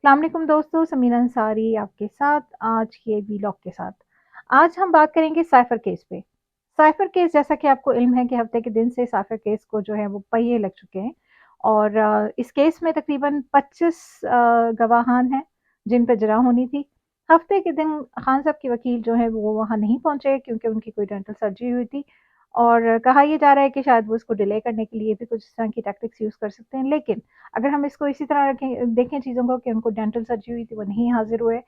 अस्सलाम वालेकुम दोस्तों, समीरा अंसारी आपके साथ आज के व्लॉग के साथ। आज हम बात करेंगे साइफ़र केस पे। साइफ़र केस जैसा कि आपको इल्म है कि हफ़्ते के दिन से साइफ़र केस को जो है वो पहिए लग चुके हैं और इस केस में तकरीबन 25 गवाहान हैं जिन पे जरा होनी थी। हफ़्ते के दिन खान साहब के वकील जो हैं वो वहाँ नहीं पहुँचे क्योंकि उनकी कोई डेंटल सर्जरी हुई थी और कहा ये जा रहा है कि शायद वो इसको डिले करने के लिए भी कुछ इस तरह की टैक्टिक्स यूज़ कर सकते हैं। लेकिन अगर हम इसको इसी तरह रखें देखें चीज़ों को कि उनको डेंटल सर्जरी हुई थी, वो नहीं हाज़िर हुए,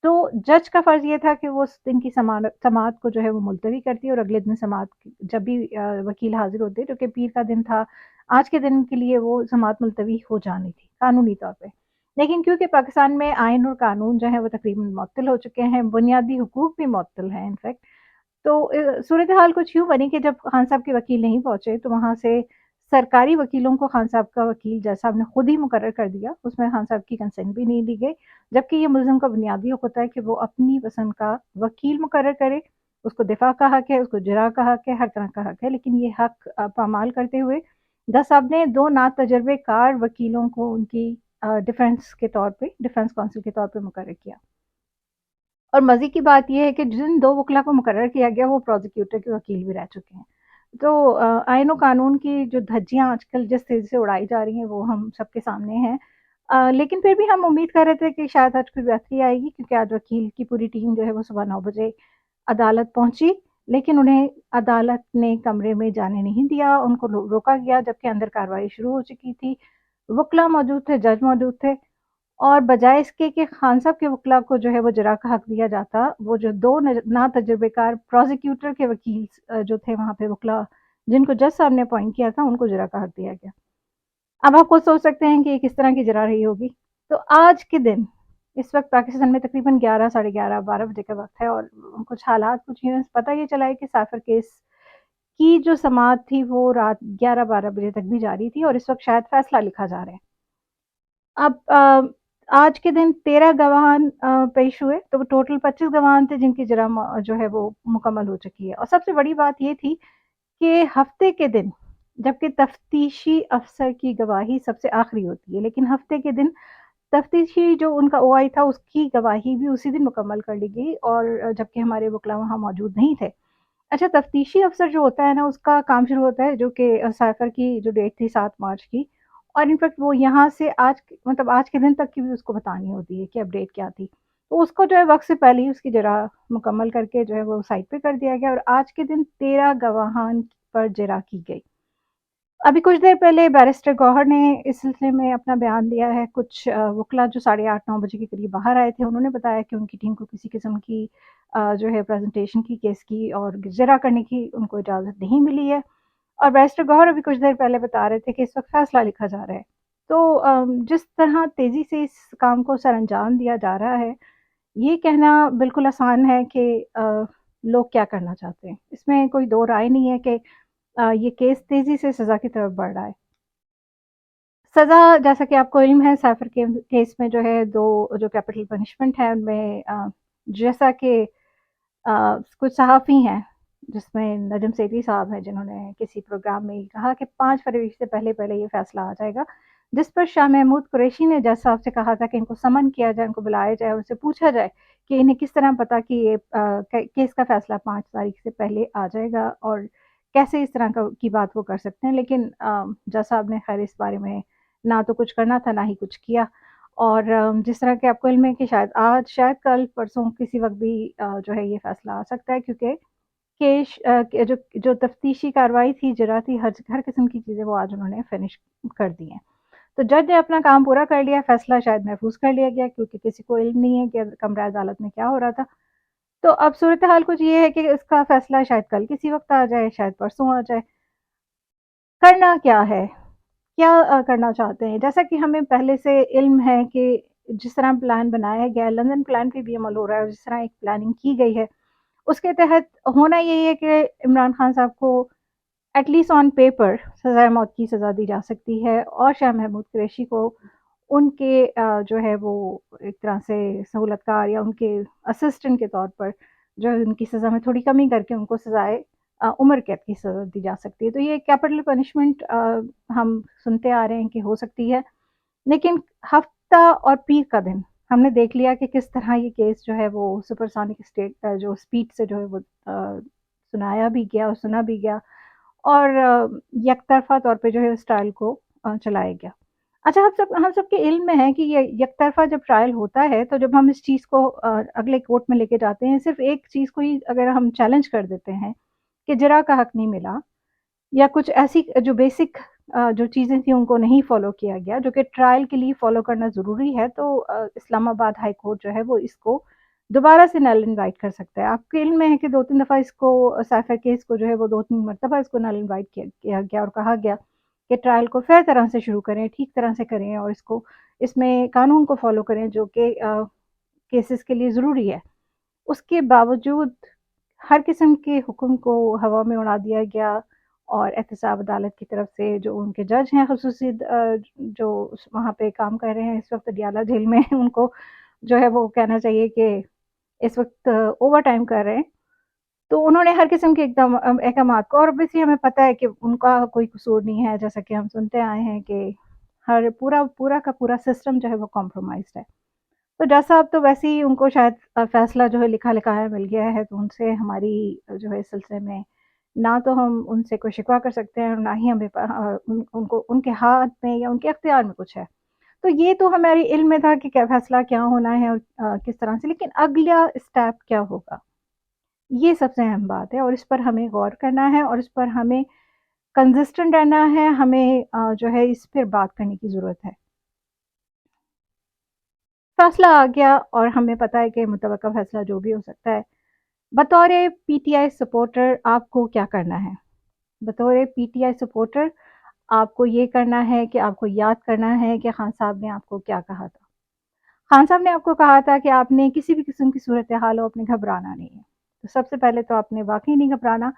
तो जज का फ़र्ज़ ये था कि वो उस दिन की समाअत को जो है वो मुलतवी करती और अगले दिन समाअत की जब भी वकील हाज़िर होते, जो कि पीर का दिन था, आज के दिन के लिए वो समाअत मुलतवी हो जानी थी, कानूनी तौर पे। लेकिन क्योंकि पाकिस्तान में आइन और कानून जो है वो तकरीबन मुअत्तल हो चुके हैं, बुनियादी हुकूक भी मुअत्तल हैं इनफैक्ट, तो सूरत हाल कुछ यूँ बनी कि जब खान साहब के वकील नहीं पहुँचे, तो वहाँ से सरकारी वकीलों को खान साहब का वकील जज साहब ने खुद ही मुकर्रर कर दिया। उसमें खान साहब की कंसेंट भी नहीं ली गई, जबकि ये मुल्ज़िम का बुनियादी हक होता है कि वो अपनी पसंद का वकील मुकर्रर करे। उसको दिफ़ा का हक है, उसको जरा का हक है, हर तरह का हक है, लेकिन ये हक पामाल करते हुए जज साहब ने 2 नातजुर्बेकार वकीलों को उनकी डिफेंस के तौर पे डिफेंस काउंसिल के तौर पे मुकर्रर किया। और मज़े की बात ये है कि जिन 2 वकीलों को मुकर्रर किया गया, वो प्रोसिक्यूटर के वकील भी रह चुके हैं। तो आइन और कानून की जो धज्जियाँ आजकल जिस तेज़ी से उड़ाई जा रही हैं, वो हम सबके सामने हैं। लेकिन फिर भी हम उम्मीद कर रहे थे कि शायद आज कोई बेहतरी आएगी क्योंकि आज वकील की पूरी टीम जो है वो सुबह 9 बजे अदालत पहुँची, लेकिन उन्हें अदालत ने कमरे में जाने नहीं दिया, उनको रोका गया जबकि अंदर कार्रवाई शुरू हो चुकी थी। वकील मौजूद थे, जज मौजूद थे और बजाए इसके कि खान साहब के वकील को जो है वो जरा का हक दिया जाता, वो जो 2 नातजुर्बेकार प्रोसिक्यूटर के वकील जो थे वहाँ पे वकील जिनको जज साहब ने अपॉइंट किया था, उनको जरा का हक दिया गया। अब आप खुद सोच सकते हैं कि ये किस तरह की जरा रही होगी। तो आज के दिन इस वक़्त पाकिस्तान में तकरीबन 11 साढ़े 11 12 बजे का वक़्त है और कुछ हालात कुछ यूँ पता ये चला है कि साइफ़र केस की जो समाअत थी वो रात 11-12 बजे तक भी जारी थी और इस वक़्त शायद फ़ैसला लिखा जा रहा है। अब आज के दिन 13 गवाहान पेश हुए, तो टोटल 25 गवाहान थे जिनकी जरा जो है वो मुकम्मल हो चुकी है और सबसे बड़ी बात ये थी कि हफ़्ते के दिन, जबकि तफ्तीशी अफ़सर की गवाही सबसे आखिरी होती है, लेकिन हफ़्ते के दिन तफ्तीशी जो उनका ओआई था उसकी गवाही भी उसी दिन मुकम्मल कर ली गई और जबकि हमारे वकील वहाँ मौजूद नहीं थे। अच्छा, तफ्तीशी अफ़सर जो होता है ना, उसका काम शुरू होता है जो कि साइफ़र की जो डेट थी 7 मार्च की और इनफैक्ट वो यहाँ से आज मतलब आज के दिन तक की भी उसको बतानी होती है कि अपडेट क्या थी। तो उसको जो है वक़्त से पहले ही उसकी जरा मुकम्मल करके जो है वो साइट पे कर दिया गया और आज के दिन 13 गवाहान पर जरा की गई। अभी कुछ देर पहले बैरिस्टर गौहर ने इस सिलसिले में अपना बयान दिया है। कुछ वकील जो साढ़े 8-9 बजे के करीब बाहर आए थे, उन्होंने बताया कि उनकी टीम को किसी किस्म की जो है प्रेज़ेंटेशन की, केस की और ज़रा करने की उनको इजाज़त नहीं मिली है। और बैरिस्टर गौहर अभी कुछ देर पहले बता रहे थे कि इस वक़्त फ़ैसला लिखा जा रहा है। तो जिस तरह तेज़ी से इस काम को सरअंजाम दिया जा रहा है, ये कहना बिल्कुल आसान है कि लोग क्या करना चाहते हैं। इसमें कोई दो राय नहीं है कि ये केस तेज़ी से सज़ा की तरफ बढ़ रहा है। सज़ा जैसा कि आपको इल्म है साइफ़र के केस में जो है 2 जो कैपिटल पनिशमेंट है उनमें जैसा कि कुछ सहाफ़ी हैं जिसमें नजम सेठी साहब हैं जिन्होंने किसी प्रोग्राम में ये कहा कि 5 फरवरी से पहले-पहले ये फ़ैसला आ जाएगा। जिस पर शाह महमूद कुरैशी ने जज साहब से कहा था कि इनको समन किया जाए, इनको बुलाया जाए, उनसे पूछा जाए कि इन्हें किस तरह पता कि ये केस का फ़ैसला 5 तारीख से पहले आ जाएगा और कैसे इस तरह का की बात वो कर सकते हैं। लेकिन जज साहब ने ख़ैर इस बारे में ना तो कुछ करना था, ना ही कुछ किया। और जिस तरह के आपको इल्म है कि शायद कल परसों किसी वक़्त भी जो है ये फ़ैसला आ सकता है क्योंकि के जो जो तफ्तीशी कार्रवाई थी, जरा थी, हर किस्म की चीज़ें वो आज उन्होंने फ़िनिश कर दी हैं। तो जज ने अपना काम पूरा कर लिया, फ़ैसला शायद महफ़ूज़ कर लिया गया क्योंकि किसी को इल्म नहीं है कि कमरा अदालत में क्या हो रहा था। तो अब सूरत-ए-हाल कुछ ये है कि इसका फ़ैसला शायद कल किसी वक़्त आ जाए, शायद परसों आ जाए। करना क्या है? क्या करना चाहते हैं? जैसा कि हमें पहले से इल्म है कि जिस तरह प्लान बनाया गया है, लंदन प्लान पे भी अमल हो रहा है और जिस तरह एक प्लानिंग की गई है, उसके तहत होना यही है कि इमरान खान साहब को एट लीस्ट ऑन पेपर सज़ाए मौत की सज़ा दी जा सकती है और शाह महमूद कुरैशी को उनके जो है वो एक तरह से सहूलतकार या उनके असिस्टेंट के तौर पर जो है उनकी सज़ा में थोड़ी कमी करके उनको सज़ाए उम्र कैद की सज़ा दी जा सकती है। तो ये कैपिटल पनिशमेंट हम सुनते आ रहे हैं कि हो सकती है। लेकिन हफ्ता और पीर का दिन हमने देख लिया कि किस तरह ये केस जो है वो सुपरसोनिक जो स्पीड से जो है वो सुनाया भी गया और सुना भी गया, और यकतरफ़ा तौर पे जो है उस ट्रायल को चलाया गया। अच्छा, हम सबके इल्म में है कि ये यकतरफ़ा जब ट्रायल होता है, तो जब हम इस चीज़ को अगले कोर्ट में लेके जाते हैं, सिर्फ़ एक चीज़ को ही अगर हम चैलेंज कर देते हैं कि जरा का हक़ नहीं मिला, या कुछ ऐसी जो बेसिक जो चीज़ें थी उनको नहीं फ़ॉलो किया गया, जो कि ट्रायल के लिए फ़ॉलो करना ज़रूरी है, तो इस्लामाबाद हाई कोर्ट जो है वो इसको दोबारा से नल इनवाइट कर सकता है। आपके इल्म में है कि 2-3 दफ़ा इसको साइफ़र केस को जो है वो 2-3 मर्तबा इसको नल इनवाइट किया गया और कहा गया कि ट्रायल को फ़ेयर तरह से शुरू करें, ठीक तरह से करें, और इसको इसमें कानून को फ़ॉलो करें जो कि केसेस के लिए ज़रूरी है। उसके बावजूद हर किस्म के हुक्म को हवा में उड़ा दिया गया, और एहतसाब अदालत की तरफ से जो उनके जज हैं ख़ुसूसी जो वहाँ पे काम कर रहे हैं इस वक़्त डियाला जेल में उनको जो है वो कहना चाहिए कि इस वक़्त ओवरटाइम कर रहे हैं। तो उन्होंने हर किस्म के एकदम अहकामात को, और ऑब्वियसली हमें पता है कि उनका कोई कसूर नहीं है, जैसा कि हम सुनते आए हैं कि हर पूरा पूरा का पूरा सिस्टम जो है वो कॉम्प्रोमाइज़्ड है। तो जज साहब तो वैसे ही उनको शायद फ़ैसला जो है लिखा-लिखाया मिल गया है, तो उनसे हमारी जो है इस सिलसिले में ना तो हम उनसे कोई शिकवा कर सकते हैं और ना ही हमें उनको उनके हाथ में या उनके इख्तियार में कुछ है। तो ये तो हमारे इल्म में था कि क्या फ़ैसला क्या होना है और किस तरह से, लेकिन अगला स्टेप क्या होगा? ये सबसे अहम बात है, और इस पर हमें गौर करना है, और इस पर हमें कंसिस्टेंट रहना है, हमें जो है इस पर बात करने की ज़रूरत है। फ़ैसला आ गया और हमें पता है कि मुतवक्का फ़ैसला जो भी हो सकता है। बतौर पीटीआई सपोर्टर आपको क्या करना है? बतौर पीटीआई सपोर्टर आपको ये करना है कि आपको याद करना है कि खान साहब ने आपको क्या कहा था। खान साहब ने आपको कहा था कि आपने किसी भी किस्म की सूरत-ए-हाल हो, आपने घबराना नहीं है। तो सबसे पहले तो आपने वाक़ई नहीं घबराना।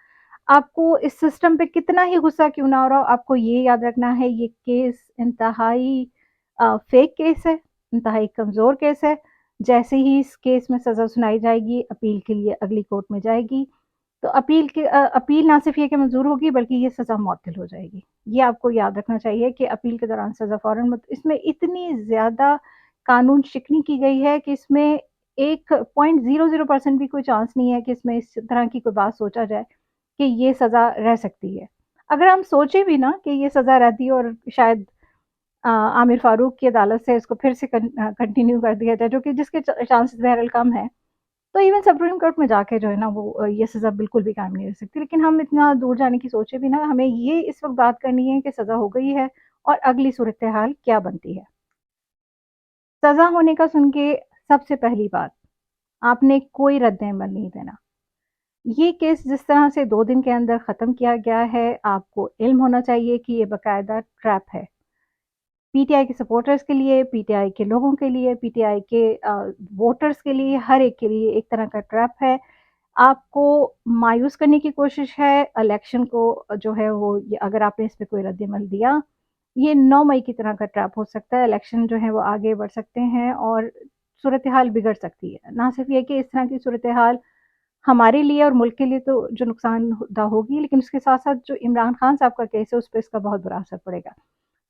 आपको इस सिस्टम पे कितना ही गुस्सा क्यों ना हो रहा हो, आपको ये याद रखना है ये केस इंतहाई फेक केस है, इंतहाई कमज़ोर केस है। जैसे ही इस केस में सज़ा सुनाई जाएगी, अपील के लिए अगली कोर्ट में जाएगी, तो अपील ना सिर्फ़ ये कि मंज़ूर होगी, बल्कि ये सज़ा मुअत्तल हो जाएगी। ये आपको याद रखना चाहिए कि अपील के दौरान सज़ा फ़ौरन मत, इसमें इतनी ज़्यादा कानून शिकनी की गई है कि इसमें 1.00% भी कोई चांस नहीं है कि इसमें इस तरह की कोई बात सोचा जाए कि ये सज़ा रह सकती है। अगर हम सोचे भी ना कि ये सज़ा रहती है और शायद आमिर फ़ारूक की अदालत से इसको फिर से कंटिन्यू कर दिया जाए, जो कि जिसके चांसेस बहरहाल कम हैं। तो इवन सुप्रीम कोर्ट में जाके जो है ना वो ये सज़ा बिल्कुल भी कायम नहीं रह सकती। लेकिन हम इतना दूर जाने की सोचे भी ना, हमें ये इस वक़्त बात करनी है कि सज़ा हो गई है और अगली सूरत-ए-हाल क्या बनती है। सज़ा होने का सुन के सबसे पहली बात, आपने कोई रद्द-ए-अमल नहीं देना। ये केस जिस तरह से 2 दिन के अंदर ख़त्म किया गया है, आपको इल्म होना चाहिए कि ये बाकायदा ट्रैप है। पीटीआई के सपोर्टर्स के लिए, पीटीआई के लोगों के लिए, पीटीआई के वोटर्स के लिए, हर एक के लिए एक तरह का ट्रैप है। आपको मायूस करने की कोशिश है इलेक्शन को, जो है वो ये अगर आपने इस पे कोई रद्द-ए-अमल दिया, ये 9 मई की तरह का ट्रैप हो सकता है। इलेक्शन जो है वो आगे बढ़ सकते हैं और सूरत-ए-हाल बिगड़ सकती है। ना सिर्फ़ ये कि इस तरह की सूरत-ए-हाल हमारे लिए और मुल्क के लिए तो जो नुकसानदा होगी, लेकिन उसके साथ-साथ जो इमरान खान साहब का केस है, उस पे इसका बहुत बुरा असर पड़ेगा।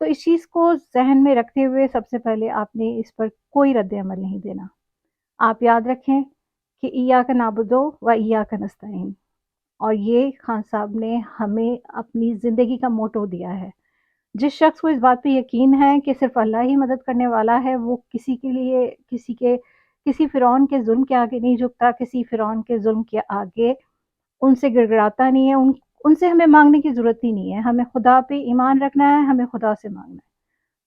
तो इस चीज़ को ज़हन में रखते हुए सबसे पहले आपने इस पर कोई रद्द-ए-अमल नहीं देना। आप याद रखें कि इय्याका नअबुदु व इय्याका नस्तईन, और ये खान साहब ने हमें अपनी ज़िंदगी का मोटो दिया है। जिस शख्स को इस बात पे यकीन है कि सिर्फ़ अल्लाह ही मदद करने वाला है, वो किसी के लिए किसी फ़िरौन के ज़ुल्म के आगे नहीं झुकता, किसी फ़िरौन के ज़ुल्म के आगे उनसे गिड़गिड़ाता नहीं है, उनसे हमें माँगने की ज़रूरत ही नहीं है। हमें खुदा पे ईमान रखना है, हमें खुदा से माँगना है।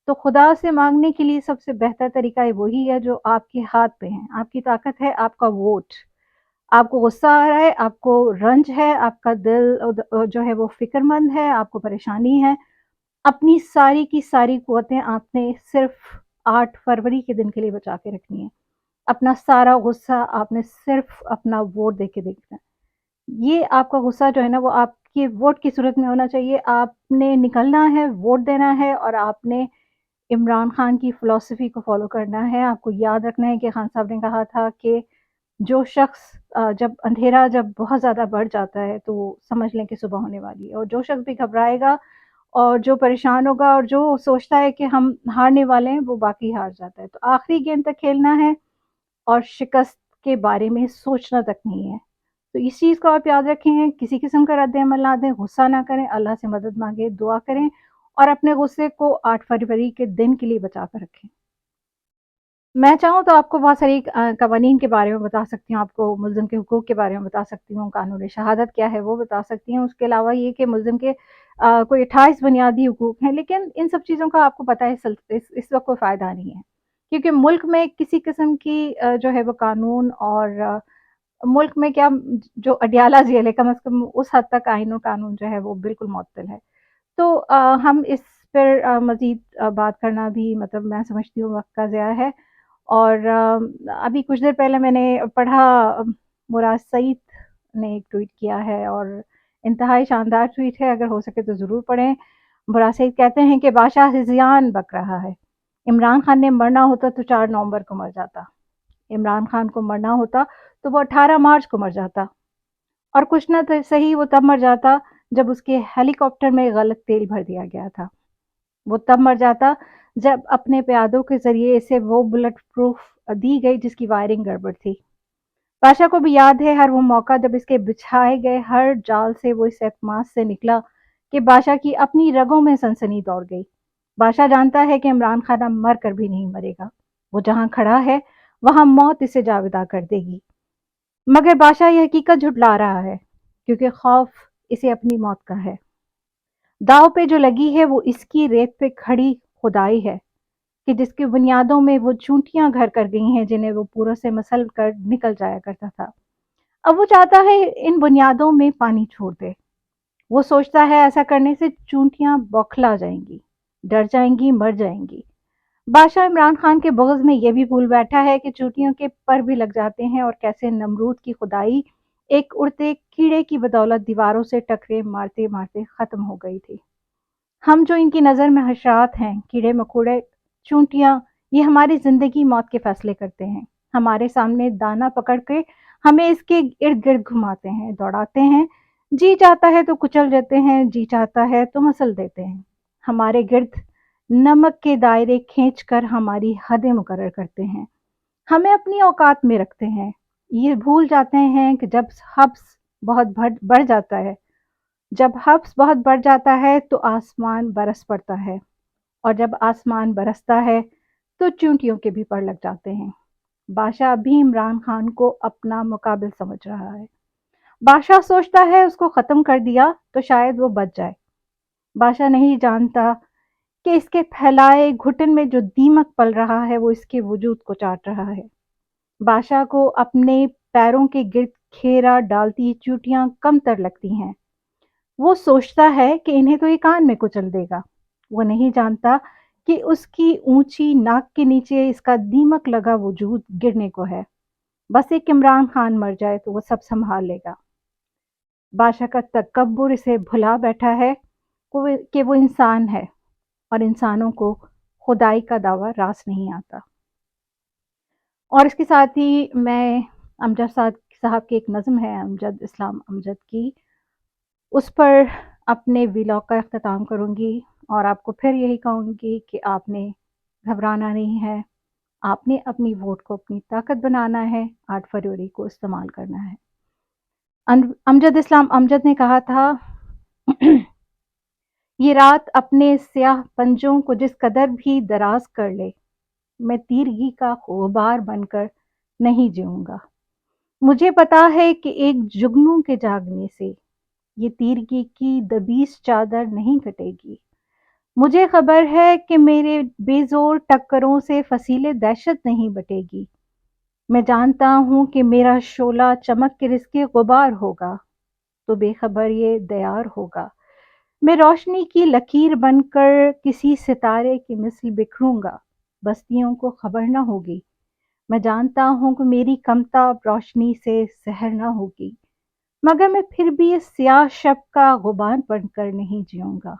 तो खुदा से माँगने के लिए सबसे बेहतर तरीका ये वही है जो आपके हाथ पे है। आपकी ताकत है आपका वोट। आपको गुस्सा आ रहा है, आपको रंज है, आपका दिल जो है वो फ़िक्रमंद है, आपको परेशानी है। अपनी सारी की सारी क़ुव्वतें आपने सिर्फ़ 8 फरवरी के दिन के लिए बचा के रखनी है। अपना सारा गुस्सा आपने सिर्फ़ अपना वोट दे के देखना है। ये आपका गुस्सा जो है ना वो आपके वोट की सूरत में होना चाहिए। आपने निकलना है, वोट देना है, और आपने इमरान खान की फ़िलॉसफ़ी को फ़ॉलो करना है। आपको याद रखना है कि खान साहब ने कहा था कि जो शख़्स जब बहुत ज़्यादा बढ़ जाता है तो समझ लें कि सुबह होने वाली है, और जो शख़्स भी घबराएगा اور جو پریشان ہوگا اور جو سوچتا ہے کہ ہم ہارنے والے ہیں وہ باقی ہار جاتا ہے۔ تو آخری گیند تک کھیلنا ہے اور شکست کے بارے میں سوچنا تک نہیں ہے۔ تو اس چیز کو آپ یاد رکھیں، کسی قسم کا رد عمل نہ دیں، غصہ نہ کریں، اللہ سے مدد مانگیں، دعا کریں اور اپنے غصے کو 8 فروری کے دن کے لیے بچا کر رکھیں۔ میں چاہوں تو آپ کو بہت ساری قوانین کے بارے میں بتا سکتی ہوں، آپ کو ملزم کے حقوق کے بارے میں بتا سکتی ہوں، قانون شہادت کیا ہے وہ بتا سکتی ہوں، اس کے علاوہ یہ کہ ملزم کے کوئی 28 بنیادی حقوق ہیں، لیکن ان سب چیزوں کا آپ کو پتہ ہے اس وقت کوئی فائدہ نہیں ہے، کیونکہ ملک میں کسی قسم کی جو ہے وہ قانون اور ملک میں کیا جو اڈیالہ جیل ہے کم از کم اس حد تک آئین و قانون جو ہے وہ بالکل معطل ہے۔ تو ہم اس پر مزید بات کرنا بھی مطلب میں سمجھتی ہوں وقت کا ضیاع ہے۔ اور ابھی کچھ دیر پہلے میں نے پڑھا، مراد سعید نے ایک ٹویٹ کیا ہے اور انتہائی شاندار ٹویٹ ہے، اگر ہو سکے تو ضرور پڑھیں۔ مراد سعید کہتے ہیں کہ بادشاہ ہذیان بک رہا ہے، عمران خان نے مرنا ہوتا تو 4 نومبر کو مر جاتا، عمران خان کو مرنا ہوتا تو وہ 18 مارچ کو مر جاتا، اور کچھ نہ صحیح وہ تب مر جاتا جب اس کے ہیلی کاپٹر میں غلط تیل بھر دیا گیا تھا، وہ تب مر جاتا جب اپنے پیادوں کے ذریعے اسے وہ بلٹ پروف دی گئی جس کی وائرنگ گڑبڑ تھی۔ بادشاہ کو بھی یاد ہے ہر وہ موقع جب اس کے بچھائے گئے ہر جال سے وہ اس اعتماد سے نکلا کہ بادشاہ کی اپنی رگوں میں سنسنی دوڑ گئی۔ بادشاہ جانتا ہے کہ عمران خان اب مر کر بھی نہیں مرے گا، وہ جہاں کھڑا ہے وہاں موت اسے جاوداں کر دے گی، مگر بادشاہ یہ حقیقت جھٹلا رہا ہے کیونکہ خوف اسے اپنی موت کا ہے۔ داؤ پہ جو لگی ہے وہ اس کی ریت پہ کھڑی خدائی ہے کہ جس کی بنیادوں میں وہ چونٹیاں گھر کر گئی ہیں جنہیں وہ پوروں سے مسل کر نکل جایا کرتا تھا۔ اب وہ چاہتا ہے ان بنیادوں میں پانی چھوڑ دے، وہ سوچتا ہے ایسا کرنے سے چونٹیاں بوکھلا جائیں گی، ڈر جائیں گی، مر جائیں گی۔ بادشاہ عمران خان کے بغض میں یہ بھی بھول بیٹھا ہے کہ چونٹیوں کے پر بھی لگ جاتے ہیں اور کیسے نمرود کی خدائی ایک اڑتے کیڑے کی بدولت دیواروں سے ٹکرے مارتے مارتے ختم ہو گئی تھی۔ ہم جو ان کی نظر میں حشرات ہیں، کیڑے مکوڑے، چونٹیاں، یہ ہماری زندگی موت کے فیصلے کرتے ہیں، ہمارے سامنے دانا پکڑ کے ہمیں اس کے ارد گرد گھماتے ہیں، دوڑاتے ہیں، جی چاہتا ہے تو کچل دیتے ہیں، جی چاہتا ہے تو مسل دیتے ہیں، ہمارے گرد نمک کے دائرے کھینچ کر ہماری حدیں مقرر کرتے ہیں، ہمیں اپنی اوقات میں رکھتے ہیں، یہ بھول جاتے ہیں کہ جب حبس بہت بڑھ جاتا ہے، جب حبس بہت بڑھ جاتا ہے تو آسمان برس پڑتا ہے، اور جب آسمان برستا ہے تو چونٹیوں کے بھی پر لگ جاتے ہیں۔ بادشاہ ابھی عمران خان کو اپنا مقابل سمجھ رہا ہے، بادشاہ سوچتا ہے اس کو ختم کر دیا تو شاید وہ بچ جائے۔ بادشاہ نہیں جانتا کہ اس کے پھیلائے گھٹن میں جو دیمک پل رہا ہے وہ اس کے وجود کو چاٹ رہا ہے۔ بادشاہ کو اپنے پیروں کے گرد کھیرا ڈالتی چوٹیاں کم تر لگتی ہیں، وہ سوچتا ہے کہ انہیں تو یہ کان میں کچل دے گا، وہ نہیں جانتا کہ اس کی اونچی ناک کے نیچے اس کا دیمک لگا وجود گرنے کو ہے، بس ایک عمران خان مر جائے تو وہ سب سنبھال لے گا۔ بادشاہ کا تکبر اسے بھلا بیٹھا ہے کہ وہ انسان ہے اور انسانوں کو خدائی کا دعویٰ راس نہیں آتا۔ اور اس کے ساتھ ہی میں امجد صاحب کی ایک نظم ہے، امجد اسلام امجد کی، اس پر اپنے ویلاگ کا اختتام کروں گی اور آپ کو پھر یہی کہوں گی کہ آپ نے گھبرانا نہیں ہے، آپ نے اپنی ووٹ کو اپنی طاقت بنانا ہے، 8 فروری کو استعمال کرنا ہے۔ امجد اسلام امجد نے کہا تھا یہ رات اپنے سیاہ پنجوں کو جس قدر بھی دراز کر لے، میں تیرگی کا غبار بن کر نہیں جیوں گا۔ مجھے پتا ہے کہ ایک جگنو کے جاگنے سے یہ تیرگی کی دبیس چادر نہیں کٹے گی۔ مجھے خبر ہے کہ میرے بے زور ٹکروں سے فصیل دہشت نہیں بٹے گی۔ میں جانتا ہوں کہ میرا شعلہ چمک کے رزق غبار ہوگا تو بے خبر یہ دیار ہوگا۔ میں روشنی کی لکیر بن کر کسی ستارے کی مثل بکھروں گا، بستیوں کو خبر نہ ہوگی۔ میں جانتا ہوں کہ میری کمتاب روشنی سے سحر نہ ہوگی، مگر میں پھر بھی اس سیاہ شب کا غبار بن کر نہیں جیوں گا،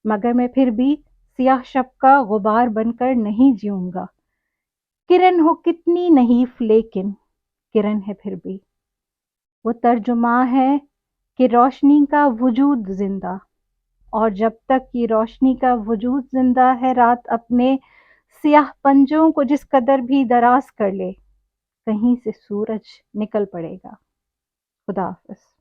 مگر میں پھر بھی سیاہ شب کا غبار بن کر نہیں جیوں گا۔ کرن ہو کتنی نحیف لیکن کرن ہے پھر بھی، وہ ترجمہ ہے کہ روشنی کا وجود زندہ، اور جب تک یہ روشنی کا وجود زندہ ہے، رات اپنے سیاہ پنجوں کو جس قدر بھی دراز کر لے، کہیں سے سورج نکل پڑے گا۔ خدا حافظ۔